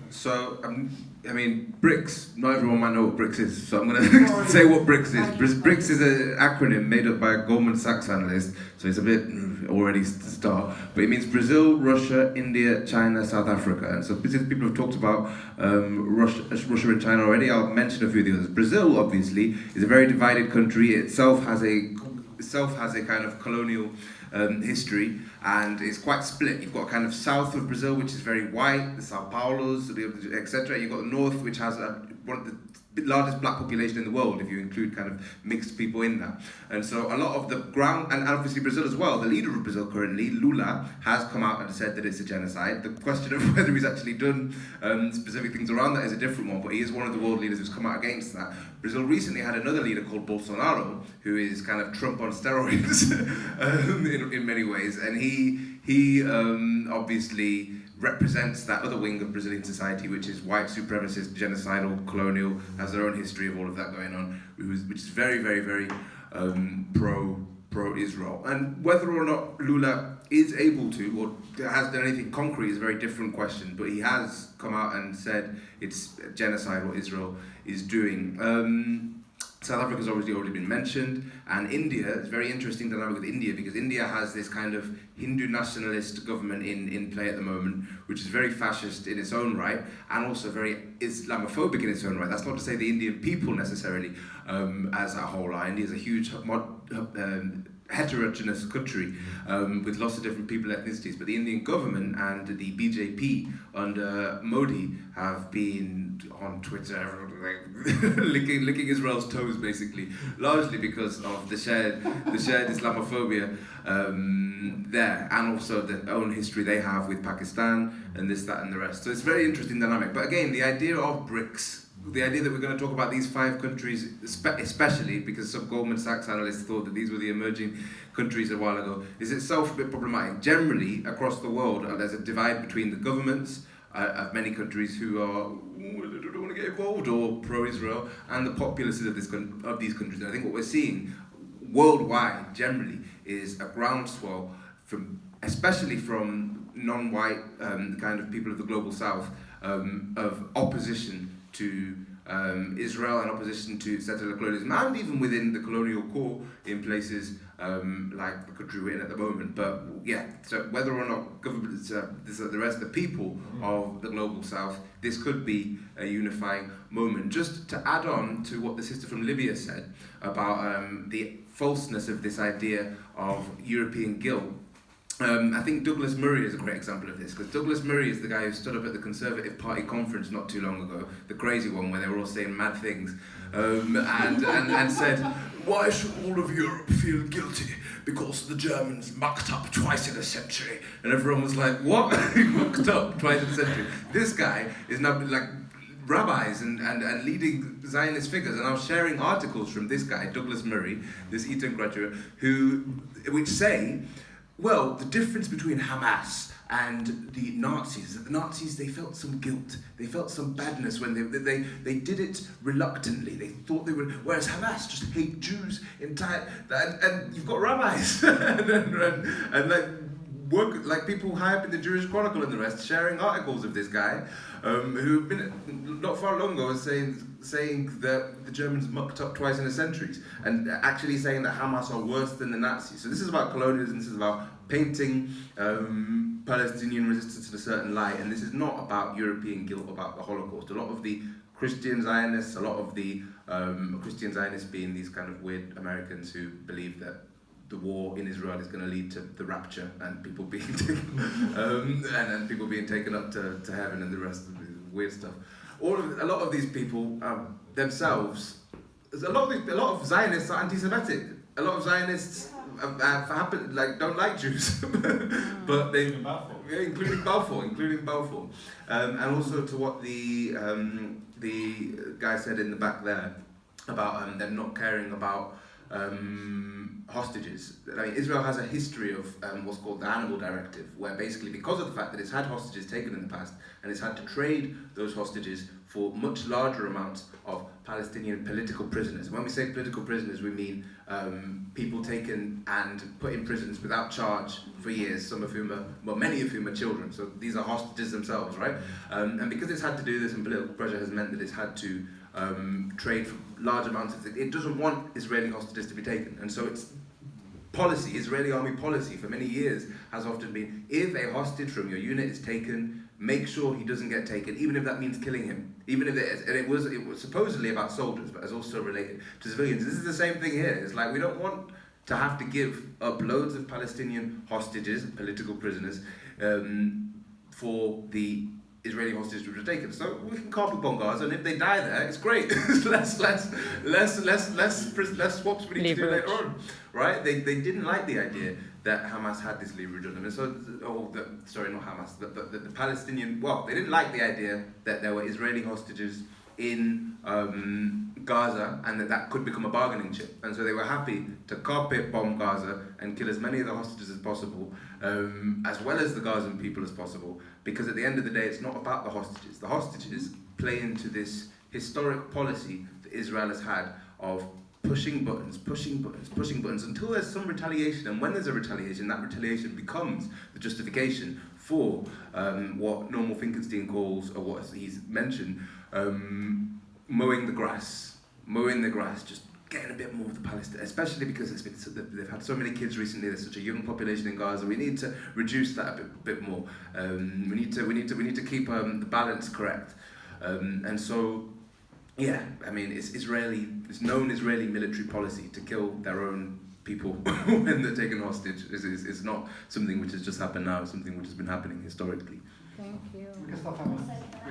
So, I mean, BRICS, not everyone might know what BRICS is, so I'm going to say what BRICS is. BRICS is an acronym made up by a Goldman Sachs analyst, so it's a bit already to start, but it means Brazil, Russia, India, China, South Africa. And so since people have talked about Russia and China already, I'll mention a few of the others. Brazil, obviously, is a very divided country. It itself has a kind of colonial history, and it's quite split. You've got kind of south of Brazil, which is very white, the Sao Paulos, etc. You've got the north, which has one of the largest black population in the world, if you include kind of mixed people in that. And so a lot of the ground, and obviously Brazil as well, the leader of Brazil currently, Lula, has come out and said that it's a genocide. The question of whether he's actually done specific things around that is a different one, but he is one of the world leaders who's come out against that. Brazil recently had another leader called Bolsonaro, who is kind of Trump on steroids in many ways, and he obviously represents that other wing of Brazilian society, which is white supremacist, genocidal, colonial, has their own history of all of that going on, which is very, very, very pro-Israel. And whether or not Lula is able to, or has done anything concrete, is a very different question, but he has come out and said it's genocide what Israel is doing. South Africa's obviously already been mentioned, and India, it's a very interesting dynamic with India, because India has this kind of Hindu nationalist government in play at the moment, which is very fascist in its own right, and also very Islamophobic in its own right. That's not to say the Indian people necessarily as a whole are. India is a huge heterogeneous country with lots of different people, ethnicities, but the Indian government and the BJP under Modi have been on Twitter licking Israel's toes, basically, largely because of the shared Islamophobia there, and also the own history they have with Pakistan and this, that, and the rest. So it's a very interesting dynamic. But again, the idea of BRICS, the idea that we're going to talk about these 5 countries, especially because some Goldman Sachs analysts thought that these were the emerging countries a while ago, is itself a bit problematic. Generally, across the world, there's a divide between the governments of many countries who are don't want to get involved or pro-Israel, and the populaces of these countries. And I think what we're seeing worldwide, generally, is a groundswell especially from non-white kind of people of the global south, of opposition to Israel and opposition to settler colonialism, and even within the colonial core in places like the country we're in at the moment. But yeah, so whether or not governments, the rest of the people of the global south, this could be a unifying moment. Just to add on to what the sister from Libya said about the falseness of this idea of European guilt, I think Douglas Murray is a great example of this, because Douglas Murray is the guy who stood up at the Conservative Party conference not too long ago, the crazy one where they were all saying mad things, and said, why should all of Europe feel guilty because the Germans mucked up twice in a century? And everyone was like, what? Mucked up twice in a century? This guy is now like rabbis and leading Zionist figures are now sharing articles from this guy, Douglas Murray, this Eton graduate, which say, well, the difference between Hamas and the Nazis, that the Nazis, they felt some guilt, they felt some badness when they did it reluctantly. They thought they would, whereas Hamas just hate Jews entirely. And you've got rabbis and like work, like people high up in the Jewish Chronicle and the rest, sharing articles of this guy, who've been not far long ago saying that the Germans mucked up twice in a century, and actually saying that Hamas are worse than the Nazis. So this is about colonialism, this is about painting Palestinian resistance in a certain light, and this is not about European guilt about the Holocaust. A lot of the Christian Zionists, Christian Zionists being these kind of weird Americans who believe that the war in Israel is going to lead to the rapture and people being taken, and people being taken up to heaven and the rest of the weird stuff. A lot of these people themselves, a lot of Zionists are anti-Semitic. A lot of Zionists don't like Jews, but they, including Balfour, and also to what the guy said in the back there about them not caring about hostages. I mean, Israel has a history of what's called the Animal Directive, where basically because of the fact that it's had hostages taken in the past and it's had to trade those hostages for much larger amounts of Palestinian political prisoners. When we say political prisoners, we mean people taken and put in prisons without charge for years, some of whom are, well, many of whom are children, so these are hostages themselves, right? And because it's had to do this and political pressure has meant that it's had to trade for large amounts of things, it doesn't want Israeli hostages to be taken, and so it's policy, Israeli army policy for many years has often been, if a hostage from your unit is taken, make sure he doesn't get taken, even if that means killing him. Even if it is, and it was supposedly about soldiers, but it's also related to civilians. This is the same thing here. It's like we don't want to have to give up loads of Palestinian hostages, political prisoners, for the Israeli hostages which were taken. So we can carpet bomb Gaza, and if they die there, it's great. less swaps we need to do later on, right? They didn't like the idea that Hamas had this leverage on them, and so sorry, not Hamas, the Palestinian. Well, they didn't like the idea that there were Israeli hostages in Gaza, and that could become a bargaining chip, and so they were happy to carpet bomb Gaza and kill as many of the hostages as possible, as well as the Gazan people as possible, because at the end of the day, it's not about the hostages. The hostages play into this historic policy that Israel has had of pushing buttons until there's some retaliation, and when there's a retaliation, that retaliation becomes the justification for what Norman Finkelstein calls, or what he's mentioned, mowing the grass, just getting a bit more of the Palestinians, especially because they've had so many kids recently. There's such a young population in Gaza. We need to reduce that a bit more. We need to keep the balance correct, and so. Yeah, I mean, it's known Israeli military policy to kill their own people when they're taken hostage. It's not something which has just happened now, it's something which has been happening historically. Thank you.